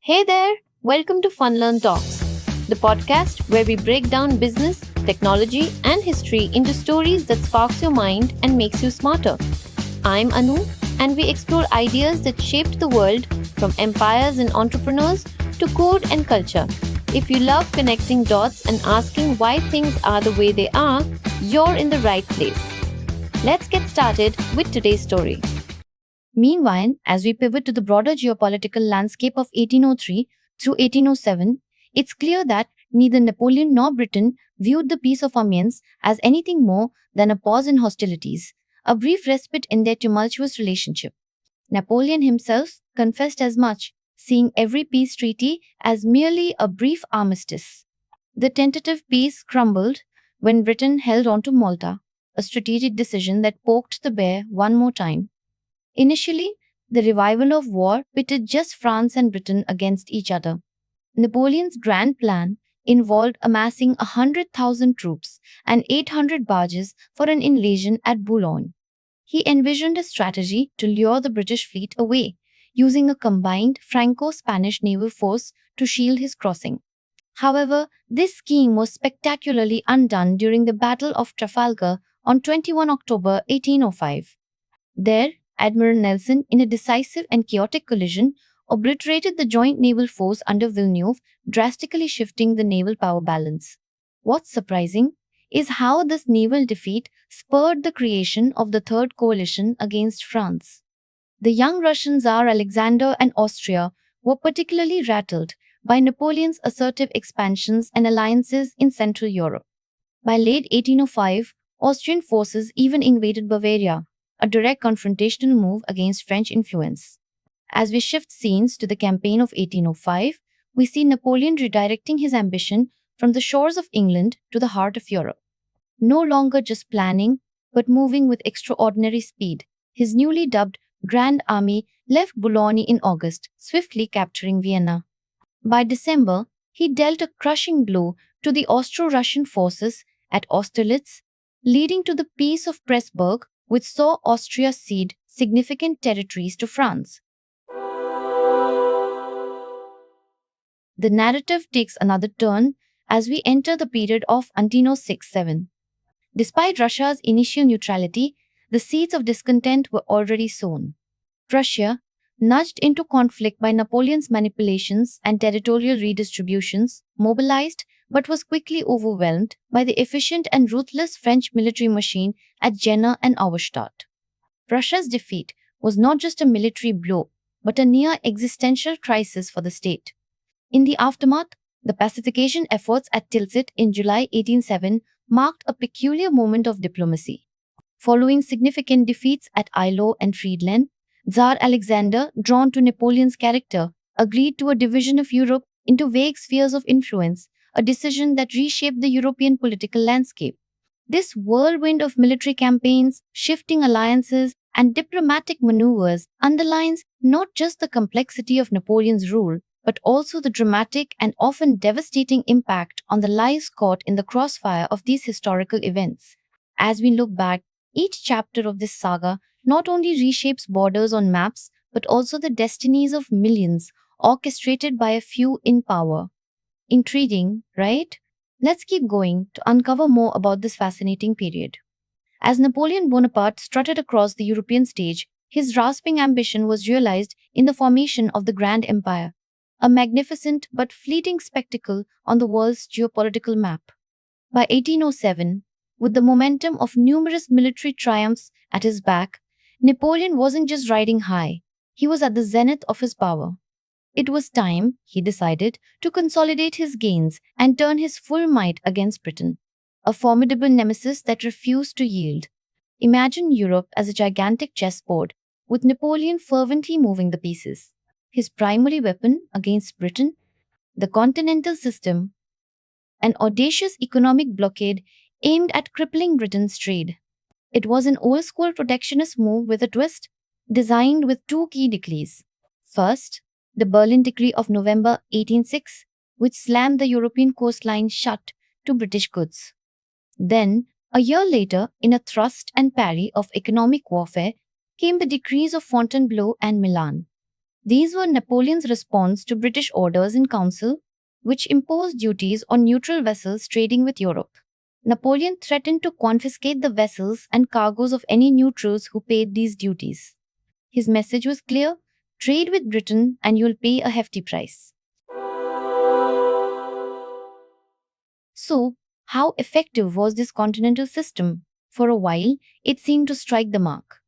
Hey there, welcome to Fun Learn Talks, the podcast where we break down business, technology, and history into stories that sparks your mind and makes you smarter. I'm Anu, and we explore ideas that shaped the world from empires and entrepreneurs to code and culture. If you love connecting dots and asking why things are the way they are, you're in the right place. Let's get started with today's story. Meanwhile, as we pivot to the broader geopolitical landscape of 1803 through 1807, it's clear that neither Napoleon nor Britain viewed the Peace of Amiens as anything more than a pause in hostilities, a brief respite in their tumultuous relationship. Napoleon himself confessed as much, seeing every peace treaty as merely a brief armistice. The tentative peace crumbled when Britain held on to Malta, a strategic decision that poked the bear one more time. Initially, the revival of war pitted just France and Britain against each other. Napoleon's grand plan involved amassing 100,000 troops and 800 barges for an invasion at Boulogne. He envisioned a strategy to lure the British fleet away, using a combined Franco-Spanish naval force to shield his crossing. However, this scheme was spectacularly undone during the Battle of Trafalgar on 21 October 1805. There, Admiral Nelson, in a decisive and chaotic collision, obliterated the joint naval force under Villeneuve, drastically shifting the naval power balance. What's surprising is how this naval defeat spurred the creation of the Third Coalition against France. The young Russian Tsar Alexander and Austria were particularly rattled by Napoleon's assertive expansions and alliances in Central Europe. By late 1805, Austrian forces even invaded Bavaria, a direct confrontational move against French influence. As we shift scenes to the campaign of 1805, we see Napoleon redirecting his ambition from the shores of England to the heart of Europe. No longer just planning, but moving with extraordinary speed, his newly dubbed Grand Army left Boulogne in August, swiftly capturing Vienna. By December, he dealt a crushing blow to the Austro-Russian forces at Austerlitz, leading to the Peace of Pressburg, which saw Austria cede significant territories to France. The narrative takes another turn as we enter the period of Antino 6-7. Despite Russia's initial neutrality, the seeds of discontent were already sown. Prussia, nudged into conflict by Napoleon's manipulations and territorial redistributions, mobilized but was quickly overwhelmed by the efficient and ruthless French military machine at Jena and Auerstadt. Prussia's defeat was not just a military blow, but a near existential crisis for the state. In the aftermath, the pacification efforts at Tilsit in July 1807 marked a peculiar moment of diplomacy. Following significant defeats at Eylau and Friedland, Tsar Alexander, drawn to Napoleon's character, agreed to a division of Europe into vague spheres of influence, a decision that reshaped the European political landscape. This whirlwind of military campaigns, shifting alliances, and diplomatic maneuvers underlines not just the complexity of Napoleon's rule, but also the dramatic and often devastating impact on the lives caught in the crossfire of these historical events. As we look back, each chapter of this saga not only reshapes borders on maps, but also the destinies of millions, orchestrated by a few in power. Intriguing, right? Let's keep going to uncover more about this fascinating period. As Napoleon Bonaparte strutted across the European stage, his rasping ambition was realized in the formation of the Grand Empire, a magnificent but fleeting spectacle on the world's geopolitical map. By 1807, with the momentum of numerous military triumphs at his back, Napoleon wasn't just riding high, he was at the zenith of his power. It was time, he decided, to consolidate his gains and turn his full might against Britain, a formidable nemesis that refused to yield. Imagine Europe as a gigantic chessboard, with Napoleon fervently moving the pieces. His primary weapon against Britain, the continental system, an audacious economic blockade aimed at crippling Britain's trade. It was an old-school protectionist move with a twist, designed with two key decrees. First, the Berlin Decree of November 1806, which slammed the European coastline shut to British goods. Then, a year later, in a thrust and parry of economic warfare, came the decrees of Fontainebleau and Milan. These were Napoleon's response to British orders in council, which imposed duties on neutral vessels trading with Europe. Napoleon threatened to confiscate the vessels and cargoes of any neutrals who paid these duties. His message was clear: trade with Britain and you'll pay a hefty price. So, how effective was this continental system? For a while, it seemed to strike the mark.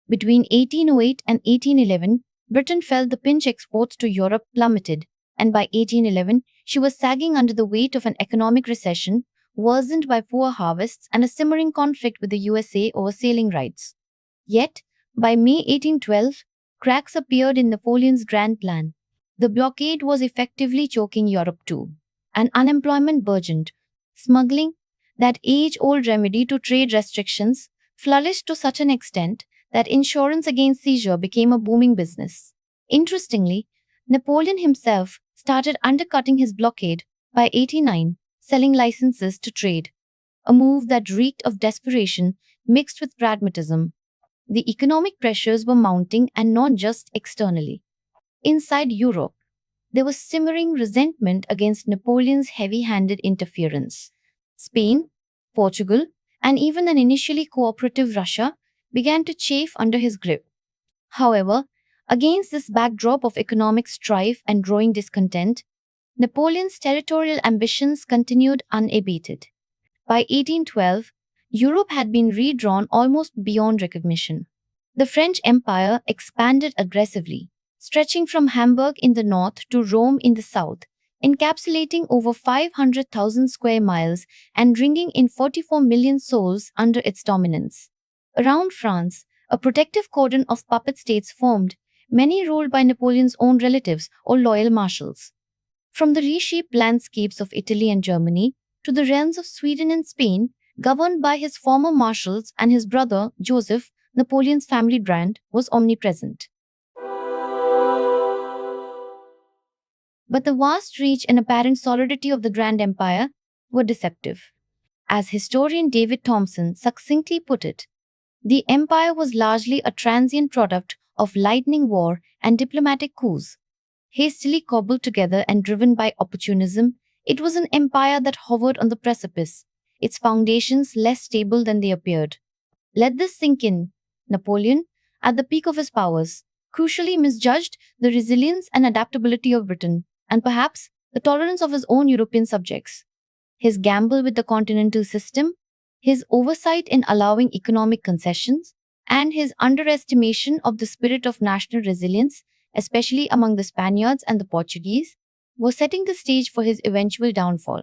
Between 1808 and 1811, Britain felt the pinch. Exports to Europe plummeted, and by 1811, she was sagging under the weight of an economic recession worsened by poor harvests and a simmering conflict with the USA over sailing rights. Yet, by May 1812, cracks appeared in Napoleon's grand plan. The blockade was effectively choking Europe too, and unemployment burgeoned. Smuggling, that age old remedy to trade restrictions, flourished to such an extent that insurance against seizure became a booming business. Interestingly, Napoleon himself started undercutting his blockade by 89, selling licenses to trade, a move that reeked of desperation mixed with pragmatism. The economic pressures were mounting, and not just externally. Inside Europe, there was simmering resentment against Napoleon's heavy handed interference. Spain, Portugal, and even an initially cooperative Russia began to chafe under his grip. However, against this backdrop of economic strife and growing discontent, Napoleon's territorial ambitions continued unabated. By 1812, Europe had been redrawn almost beyond recognition. The French Empire expanded aggressively, stretching from Hamburg in the north to Rome in the south, encapsulating over 500,000 square miles and bringing in 44 million souls under its dominance. Around France, a protective cordon of puppet states formed, many ruled by Napoleon's own relatives or loyal marshals. From the reshaped landscapes of Italy and Germany to the realms of Sweden and Spain, governed by his former marshals and his brother Joseph, Napoleon's family brand was omnipresent. But the vast reach and apparent solidity of the Grand Empire were deceptive. As historian David Thompson succinctly put it, the empire was largely a transient product of lightning war and diplomatic coups. Hastily cobbled together and driven by opportunism, it was an empire that hovered on the precipice, its foundations less stable than they appeared. Let this sink in. Napoleon, at the peak of his powers, crucially misjudged the resilience and adaptability of Britain, and perhaps the tolerance of his own European subjects. His gamble with the continental system, his oversight in allowing economic concessions, and his underestimation of the spirit of national resilience, especially among the Spaniards and the Portuguese, were setting the stage for his eventual downfall.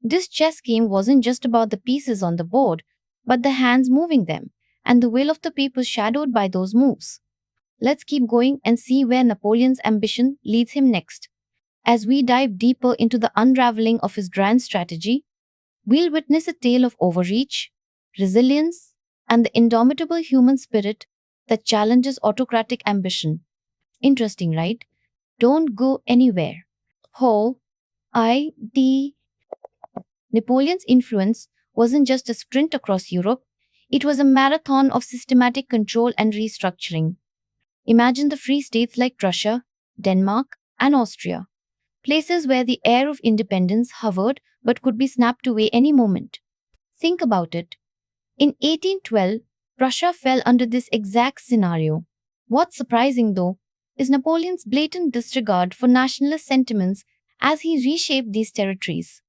This chess game wasn't just about the pieces on the board, but the hands moving them, and the will of the people shadowed by those moves. Let's keep going and see where Napoleon's ambition leads him next. As we dive deeper into the unraveling of his grand strategy, we'll witness a tale of overreach, resilience, and the indomitable human spirit that challenges autocratic ambition. Interesting, right? Don't go anywhere. Ho, I.D. Napoleon's influence wasn't just a sprint across Europe, it was a marathon of systematic control and restructuring. Imagine the free states like Russia, Denmark, and Austria, places where the air of independence hovered but could be snapped away any moment. Think about it. In 1812, Prussia fell under this exact scenario. What's surprising, though, is Napoleon's blatant disregard for nationalist sentiments as he reshaped these territories.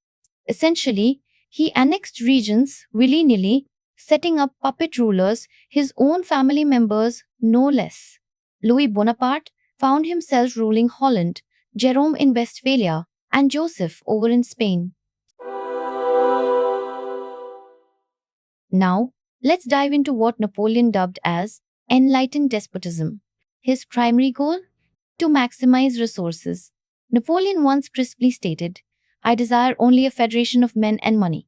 Essentially, he annexed regions willy nilly, setting up puppet rulers, his own family members no less. Louis Bonaparte found himself ruling Holland, Jerome in Westphalia, and Joseph over in Spain. Now, let's dive into what Napoleon dubbed as enlightened despotism. His primary goal? To maximize resources. Napoleon once crisply stated, "I desire only a federation of men and money."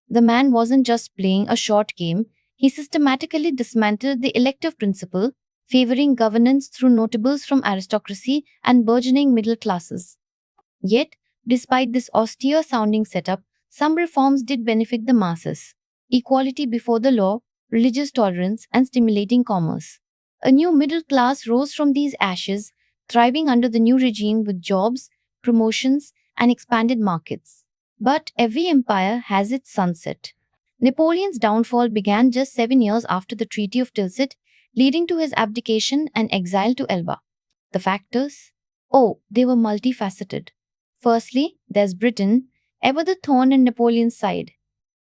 The man wasn't just playing a short game, he systematically dismantled the elective principle, favoring governance through notables from aristocracy and burgeoning middle classes. Yet, despite this austere sounding setup, some reforms did benefit the masses: equality before the law, religious tolerance, and stimulating commerce. A new middle class rose from these ashes, thriving under the new regime with jobs, promotions, and expanded markets. But every empire has its sunset. Napoleon's downfall began just 7 years after the Treaty of Tilsit, leading to his abdication and exile to Elba. The factors? Oh, they were multifaceted. Firstly, there's Britain, ever the thorn in Napoleon's side.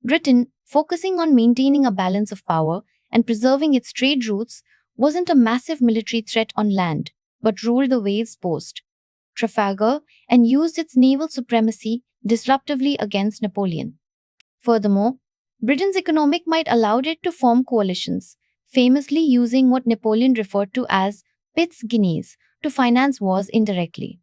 Britain, focusing on maintaining a balance of power and preserving its trade routes, wasn't a massive military threat on land, but ruled the waves post Trafalgar and used its naval supremacy disruptively against Napoleon. Furthermore, Britain's economic might allowed it to form coalitions, famously using what Napoleon referred to as Pitt's guineas to finance wars indirectly.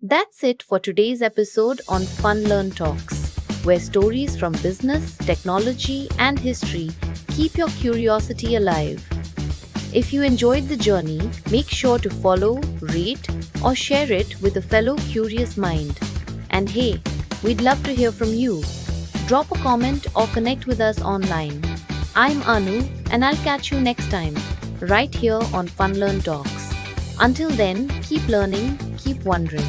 That's it for today's episode on Fun Learn Talks, where stories from business, technology, and history keep your curiosity alive. If you enjoyed the journey, make sure to follow, rate, or share it with a fellow curious mind. And hey, we'd love to hear from you. Drop a comment or connect with us online. I'm Anu, and I'll catch you next time, right here on Fun Learn Talks. Until then, keep learning, keep wondering.